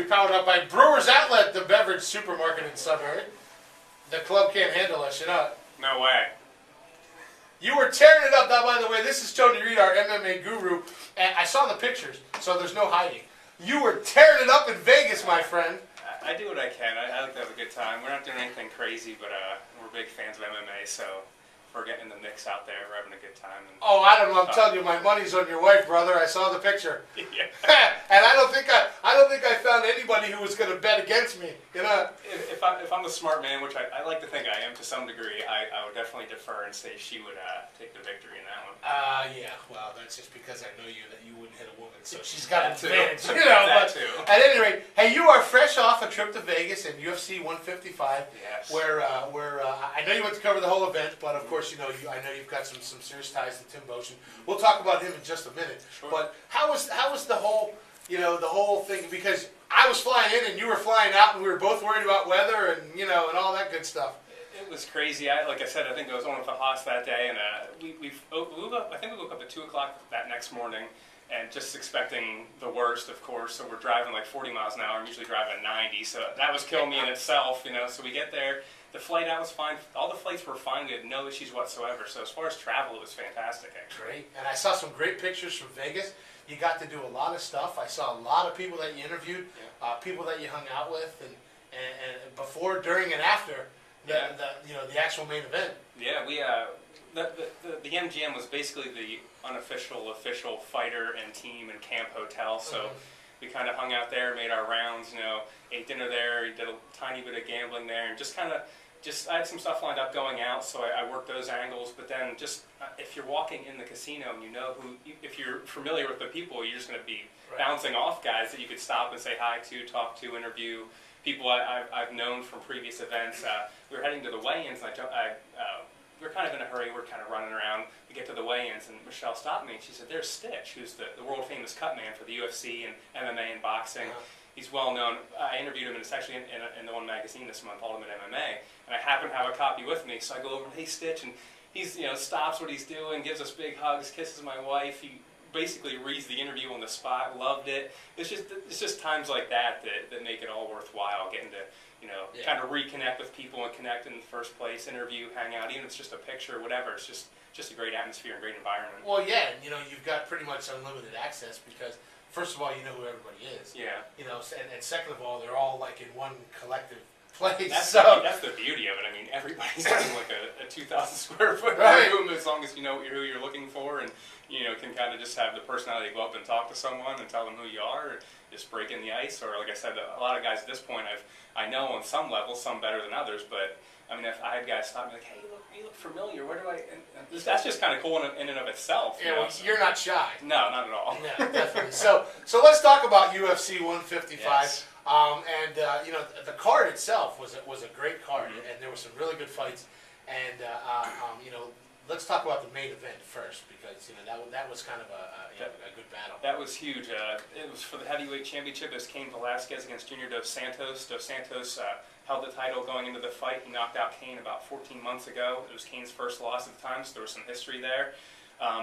powered up by Brewers Outlet, the beverage supermarket in Sudbury. The club can't handle us, you know. No way. You were tearing it up. Now, by the way, this is Tony Reid, our MMA guru, and I saw the pictures, so there's no hiding. You were tearing it up in Vegas, my friend. I do what I can. I like to have a good time. We're not doing anything crazy, but we're big fans of MMA, so if we're getting in the mix out there, we're having a good time. And I don't know. I'm telling you, my money's on your wife, brother. I saw the picture. Yeah. And I don't think I found anybody who was going to bet against me. You know. If I'm a smart man, which I like to think I am to some degree, I would definitely defer and say she would take the victory in that one. Yeah. Well, that's just because I know you that you wouldn't hit a woman, so she's got an That too. advantage. You know. That But too. at any rate, hey, you are fresh off a trip to Vegas in UFC 155. Yes. Where I know you went to cover the whole event, but of course, I know you've got some serious ties to Tim Boschen. We'll talk about him in just a minute. Sure. But how was the whole the whole thing? Because I was flying in and you were flying out, and we were both worried about weather and and all that good stuff. It was crazy. Like I said, I think I was one of the hots that day, and we woke up. I think we woke up at 2 o'clock that next morning, and just expecting the worst, of course. So we're driving like 40 miles an hour. I'm usually driving at 90, so that was killing me in itself. So we get there. The flight out was fine. All the flights were fine. We had no issues whatsoever. So as far as travel, it was fantastic, actually. Great. And I saw some great pictures from Vegas. You got to do a lot of stuff. I saw a lot of people that you interviewed, people that you hung out with, and before, during, and after the actual main event. Yeah, we the MGM was basically the unofficial official fighter and team and camp hotel. So we kind of hung out there, made our rounds. Ate dinner there. Did a tiny bit of gambling there, and I had some stuff lined up going out, so I worked those angles. But then if you're walking in the casino and if you're familiar with the people, you're just going to be bouncing off guys that you could stop and say hi to, talk to, interview. People I've known from previous events. We were heading to the weigh-ins, and we were kind of in a hurry. We're kind of running around. We get to the weigh-ins, and Michelle stopped me, and she said, "There's Stitch, who's the world-famous cut man for the UFC and MMA and boxing." He's well known. I interviewed him, and it's actually in the one magazine this month, Ultimate MMA. And I happen to have a copy with me, so I go over and, "Hey, Stitch," and he's stops what he's doing, gives us big hugs, kisses my wife. He basically reads the interview on the spot. Loved it. It's just times like that make it all worthwhile. Getting to kind of reconnect with people and connect in the first place, interview, hang out, even if it's just a picture, whatever. It's just a great atmosphere and great environment. Well, yeah, and you've got pretty much unlimited access because. First of all, you know who everybody is. Yeah. And second of all, they're all like in one collective place. That's the beauty of it. I mean, everybody's in like a 2,000 square foot room as long as you know who you're looking for, and can kind of just have the personality to go up and talk to someone and tell them who you are, or just break in the ice. Or like I said, a lot of guys at this point I know on some level, some better than others, but I mean, if I had guys stop me like, "Hey, you look familiar. Where do I?" And that's just kind of cool in and of itself. Yeah, you're not shy. No, not at all. No, definitely. So let's talk about UFC 155. Yes. The card itself was a great card, and there were some really good fights. And let's talk about the main event first because that was kind of a good battle. That was huge. It was for the heavyweight championship. It was Cain Velasquez against Junior Dos Santos. Dos Santos held the title going into the fight. He knocked out Cain about 14 months ago. It was Cain's first loss at the time, so there was some history there.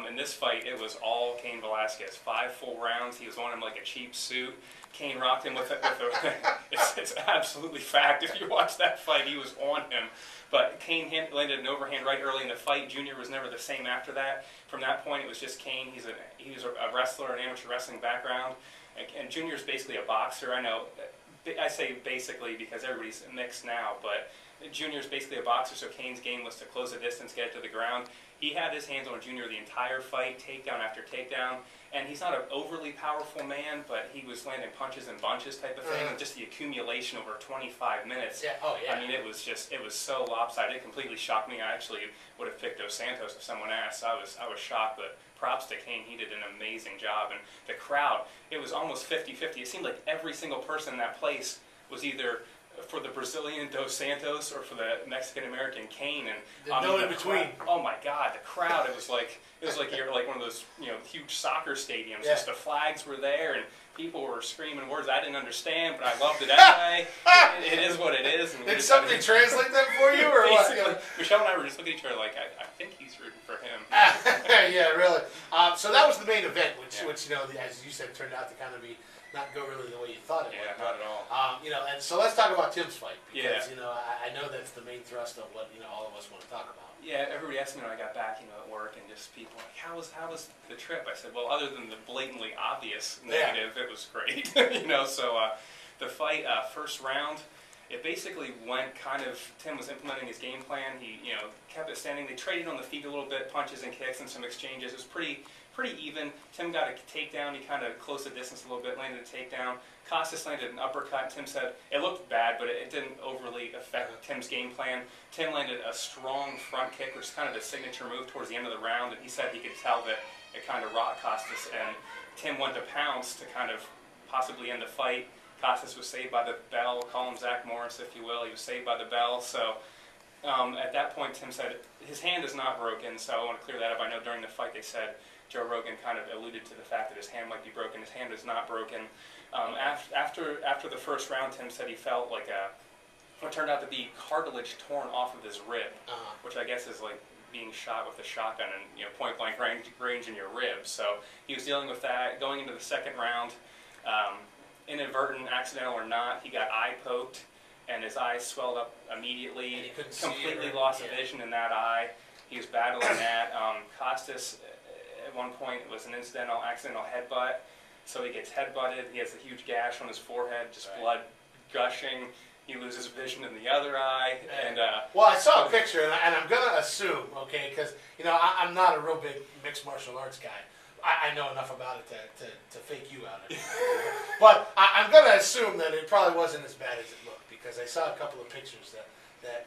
In this fight, it was all Cain Velasquez. 5 full rounds. He was on him like a cheap suit. Cain rocked him with a it's absolutely fact. If you watch that fight, he was on him. But Cain landed an overhand right early in the fight. Junior was never the same after that. From that point, it was just Cain. He was a wrestler, an amateur wrestling background. And Junior's basically a boxer. I know. I say basically because everybody's mixed now, but Junior's basically a boxer, so Cain's game was to close the distance, get it to the ground. He had his hands on Junior the entire fight, takedown after takedown, and he's not an overly powerful man, but he was landing punches and bunches type of thing, and just the accumulation over 25 minutes. Yeah. Oh, yeah. I mean, it was so lopsided. It completely shocked me. I actually would have picked Dos Santos if someone asked. I was shocked, but props to Cain. He did an amazing job, and the crowd, it was almost 50-50. It seemed like every single person in that place was either for the Brazilian Dos Santos or for the Mexican-American Cain, and no in between. Oh my God, the crowd! It was like you're like one of those huge soccer stadiums. Yeah. Just the flags were there, and people were screaming words I didn't understand, but I loved it anyway. It is what it is. And did somebody translate that for you, or what? Michelle and I were just looking at each other like, I think he's rooting for him. Yeah, really. So that was the main event, which as you said, turned out to kind of be not go really the way you thought it would. Yeah, not at all. You know, and so let's talk about Tim's fight because Yeah. you know I know that's the main thrust of what all of us want to talk about. Yeah, everybody asked me when I got back, at work, and just people like, how was the trip? I said, well, other than the blatantly obvious negative, it was great. So the fight, first round, it basically went Tim was implementing his game plan. He, kept it standing. They traded on the feet a little bit, punches and kicks and some exchanges. It was pretty even. Tim got a takedown. He kind of closed the distance a little bit, landed a takedown. Costas landed an uppercut. Tim said it looked bad, but it didn't overly affect Tim's game plan. Tim landed a strong front kick, which is kind of the signature move towards the end of the round, and he said he could tell that it kind of rocked Costas, and Tim went to pounce to kind of possibly end the fight. Costas was saved by the bell. Call him Zach Morris, if you will. He was saved by the bell. So at that point, Tim said his hand is not broken, so I want to clear that up. I know during the fight they said Joe Rogan kind of alluded to the fact that his hand might be broken. His hand is not broken. After the first round, Tim said he felt like what turned out to be cartilage torn off of his rib, which I guess is like being shot with a shotgun and point blank range in your ribs. So he was dealing with that. Going into the second round, inadvertent, accidental or not, he got eye poked, and his eyes swelled up immediately. And he couldn't completely see it, lost vision in that eye. He was battling that. Costas, at one point, it was an accidental headbutt. So he gets headbutted. He has a huge gash on his forehead, just blood gushing. He loses vision in the other eye. And well, I saw a picture, and I'm gonna assume, okay, because I'm not a real big mixed martial arts guy. I know enough about it to fake you out. But I'm gonna assume that it probably wasn't as bad as it looked because I saw a couple of pictures that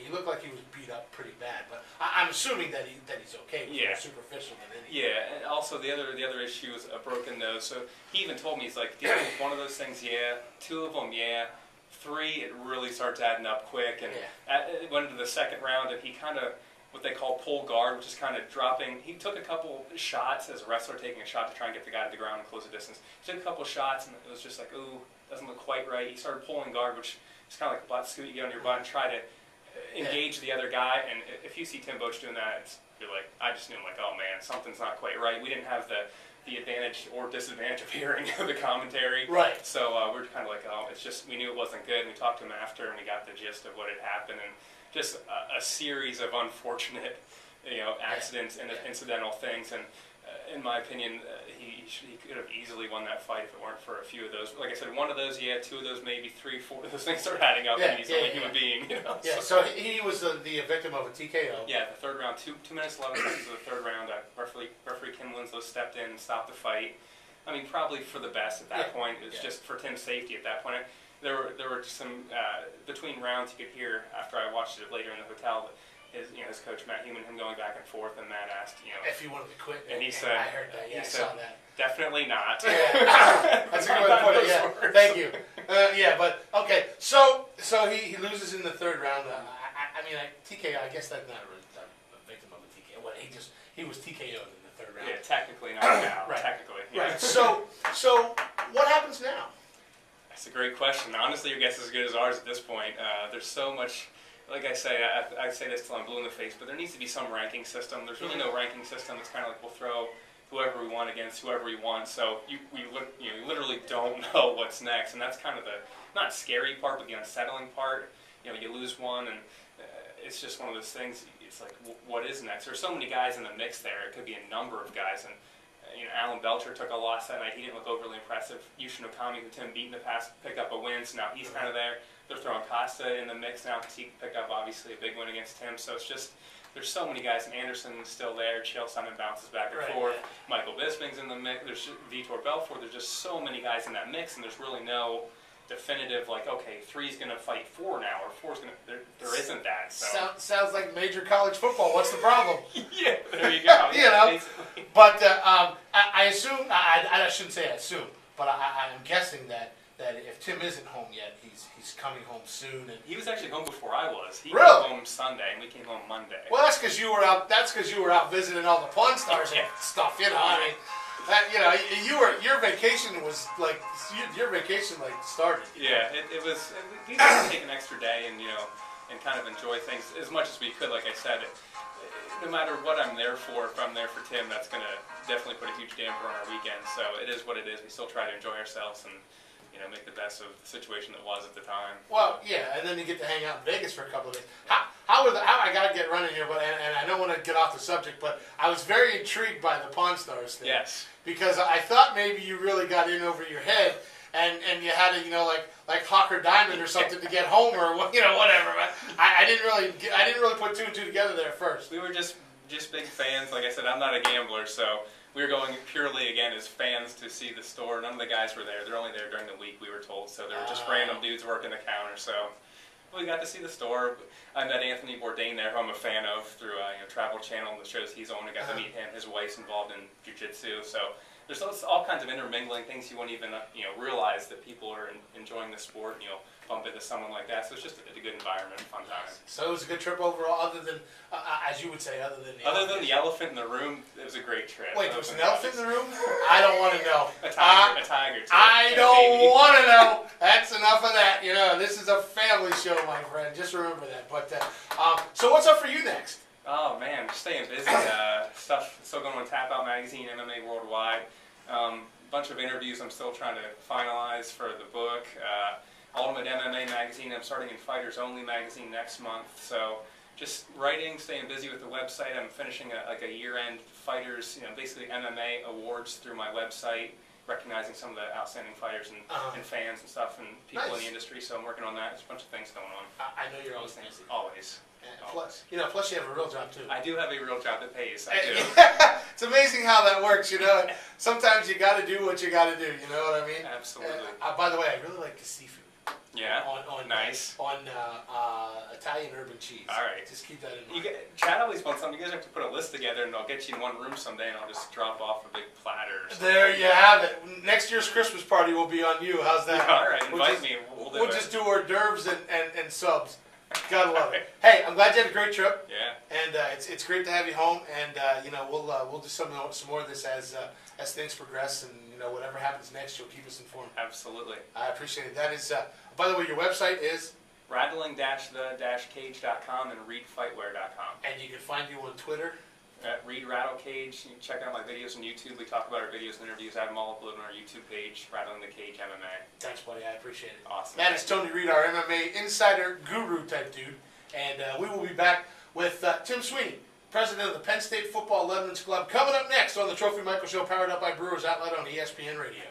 he looked like he was beat up pretty bad. But I'm assuming that he's okay. It was more superficial than anything. Yeah, and also the other issue is a broken nose. So he even told me, he's like, dealing with one of those things, two of them, 3, it really starts adding up quick. And it went into the second round, and he kind of, what they call pull guard, which is kind of dropping. He took a couple shots as a wrestler, taking a shot to try and get the guy to the ground and close the distance. He took a couple shots, and it was just like, ooh, doesn't look quite right. He started pulling guard, which is kind of like a butt scoot. You get on your butt and try to engage the other guy. And if you see Tim Boach doing that, you're like, I just knew, I'm like, oh man, something's not quite right. We didn't have the advantage or disadvantage of hearing the commentary. Right. So we're kind of like, oh, it's just, we knew it wasn't good. And we talked to him after, and we got the gist of what had happened. And just a series of unfortunate, accidents and incidental things. And in my opinion, he could have easily won that fight if it weren't for a few of those. Like I said, one of those, 2 of those, maybe 3, 4 of those things start adding up, and he's only a human being. Yeah. So he was the victim of a TKO. Yeah, the third round, 2 minutes 11 seconds of the third round. Referee Kim Winslow stepped in and stopped the fight. I mean, probably for the best at that point. It's just for Tim's safety at that point. There were some between rounds you could hear after I watched it later in the hotel. His coach Matt Heumann, him going back and forth, and Matt asked, if he wanted to quit, and he said, I heard that. Yeah, I saw that. Definitely not. Yeah. That's a good way to put it. Yeah, thank you. But okay, so he loses in the third round. TKO. I guess that's not a victim of a TKO. What he was TKO'd in the third round. Yeah, technically not now. Right. Technically. Yeah. Right. So what happens now? That's a great question. Honestly, your guess is as good as ours at this point. There's so much. Like I say, I say this till I'm blue in the face, but there needs to be some ranking system. There's really no ranking system. It's kind of like we'll throw whoever we want against whoever we want. So you literally don't know what's next, and that's kind of the not scary part, but the unsettling part. You lose one, and it's just one of those things. It's like, what is next? There's so many guys in the mix there. It could be a number of guys, and Alan Belcher took a loss that night. He didn't look overly impressive. Yushin Okami, who Tim beat in the past, picked up a win, so now he's kind of there. They're throwing Costa in the mix now because he picked up, obviously, a big win against him. So it's just, there's so many guys. And Anderson's still there. Chael Sonnen bounces back and forth. Michael Bisping's in the mix. There's Vitor Belfort. There's just so many guys in that mix, and there's really no definitive, like, okay, 3's going to fight 4 now, or 4's going to, there isn't that. So. Sounds like major college football. What's the problem? Yeah, there you go. Basically. But I assume, I shouldn't say I assume, but I'm guessing that if Tim isn't home yet, he's coming home soon. And he was actually home before I was. He really? came home Sunday, and we came home Monday. Well, that's because you were out. That's because you were out visiting all the Pawn Stars and stuff. I mean, your vacation was your vacation started. Yeah, it was. We had to take an extra day, and and kind of enjoy things as much as we could. Like I said, no matter what I'm there for, if I'm there for Tim, that's going to definitely put a huge damper on our weekend. So it is what it is. We still try to enjoy ourselves and make the best of the situation that was at the time. Well, yeah, and then you get to hang out in Vegas for a couple of days. How I got to get running here, but and I don't want to get off the subject, but I was very intrigued by the Pawn Stars thing. Yes. Because I thought maybe you really got in over your head, and you had to like Hawk or Diamond or something to get home or whatever. But I didn't really put two and two together there at first. We were just big fans. Like I said, I'm not a gambler, so we were going purely, again, as fans to see the store. None of the guys were there. They're only there during the week, we were told. So they were just random dudes working the counter. So we got to see the store. I met Anthony Bourdain there, who I'm a fan of, through Travel Channel and the shows he's on. I got to meet him. His wife's involved in jiu-jitsu. So there's all kinds of intermingling things you wouldn't even realize that people are enjoying the sport. Bump into someone like that. So it's just a good environment, fun time. So it was a good trip overall, other than, as you would say, other than the elephant in the room. It was a great trip. Wait, there was an elephant in the room? I don't want to know. A tiger too. I don't want to know. That's enough of that. This is a family show, my friend. Just remember that. But so what's up for you next? Oh man, just staying busy. Stuff still going on Tap Out Magazine, MMA Worldwide. Bunch of interviews I'm still trying to finalize for the book. Ultimate MMA Magazine. I'm starting in Fighters Only Magazine next month. So just writing, staying busy with the website. I'm finishing a year-end fighters, basically MMA awards through my website, recognizing some of the outstanding fighters and fans and stuff and people in the industry. So I'm working on that. There's a bunch of things going on. I know you're always busy. Always. Plus you have a real job too. I do have a real job that pays. I do. It's amazing how that works. Sometimes you got to do what you got to do. You know what I mean? Absolutely. By the way, I really like the seafood. Yeah. Nice. On Italian urban cheese. All right. Just keep that in mind. Chad always wants something. You guys have to put a list together, and I'll get you in one room someday, and I'll just drop off a big platter. Or something. There you have it. Next year's Christmas party will be on you. How's that? All right. Invite me. We'll just do hors d'oeuvres and subs. Gotta love it. Hey, I'm glad you had a great trip. Yeah. And it's great to have you home. And we'll do some more of this as things progress. And whatever happens next, you'll keep us informed. Absolutely. I appreciate it. That is. By the way, your website is rattling-the-cage.com and reidfightwear.com. And you can find you on Twitter at Reid Rattlecage. You can check out my videos on YouTube. We talk about our videos and interviews. I have them all uploaded on our YouTube page, Rattling the Cage MMA. Thanks, buddy. I appreciate it. Awesome. That is Tony Reid, our MMA Insider guru type dude. And we will be back with Tim Sweeney, president of the Penn State Football Letterman's Club, coming up next on the Trophy Michael Show, powered up by Brewers Outlet on ESPN Radio.